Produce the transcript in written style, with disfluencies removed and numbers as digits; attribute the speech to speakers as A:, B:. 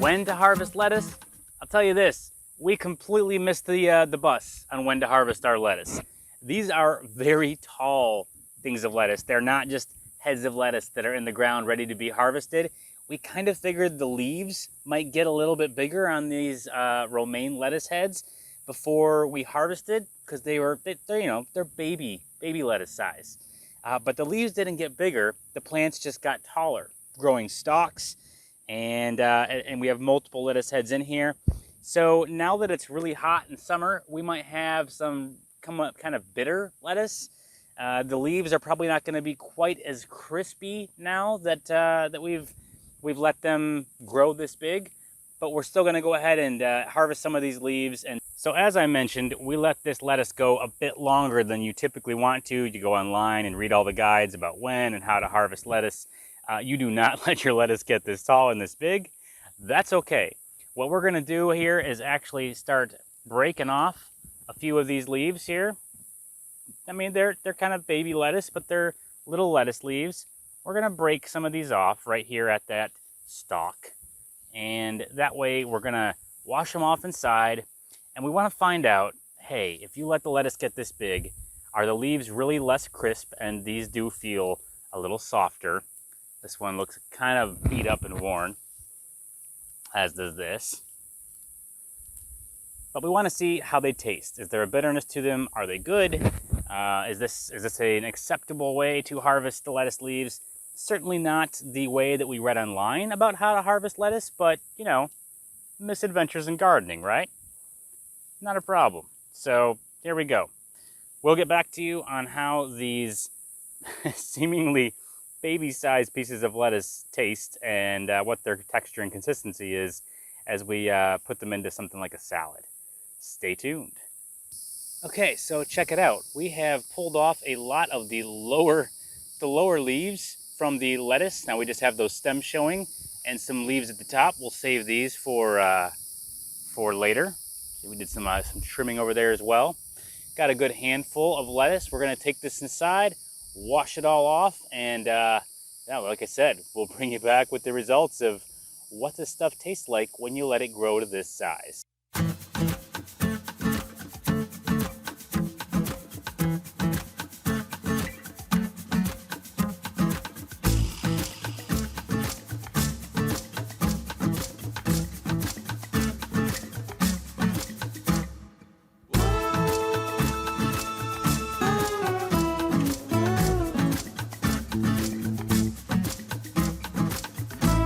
A: When to harvest lettuce? I'll tell you this, we completely missed the bus on when to harvest our lettuce. These are very tall things of lettuce. They're not just heads of lettuce that are in the ground ready to be harvested. We kind of figured the leaves might get a little bit bigger on these romaine lettuce heads before we harvested, because they're baby lettuce size. But the leaves didn't get bigger. The plants just got taller, growing stalks, and we have multiple lettuce heads in here. So now that it's really hot in summer, we might have some kind of bitter lettuce. The leaves are probably not going to be quite as crispy now that we've let them grow this big, but we're still going to go ahead and harvest some of these leaves. And so as I mentioned, we let this lettuce go a bit longer than you typically want to. You go online and read all the guides about when and how to harvest lettuce. You do not let your lettuce get this tall and this big. That's okay. What we're going to do here is actually start breaking off a few of these leaves here. I mean, they're kind of baby lettuce, but they're little lettuce leaves. We're going to break some of these off right here at that stalk. And that way we're going to wash them off inside. And we want to find out, hey, if you let the lettuce get this big, are the leaves really less crisp? And these do feel a little softer. This one looks kind of beat up and worn, as does this. But we want to see how they taste. Is there a bitterness to them? Are they good? Is this an acceptable way to harvest the lettuce leaves? Certainly not the way that we read online about how to harvest lettuce, but, you know, misadventures in gardening, right? Not a problem. So here we go. We'll get back to you on how these seemingly baby-sized pieces of lettuce taste and what their texture and consistency is as we put them into something like a salad. Stay tuned. Okay, so check it out. We have pulled off a lot of the lower leaves from the lettuce. Now we just have those stems showing and some leaves at the top. We'll save these for later. See, we did some trimming over there as well. Got a good handful of lettuce. We're going to take this inside, wash it all off, and yeah, like I said, we'll bring you back with the results of what this stuff tastes like when you let it grow to this size.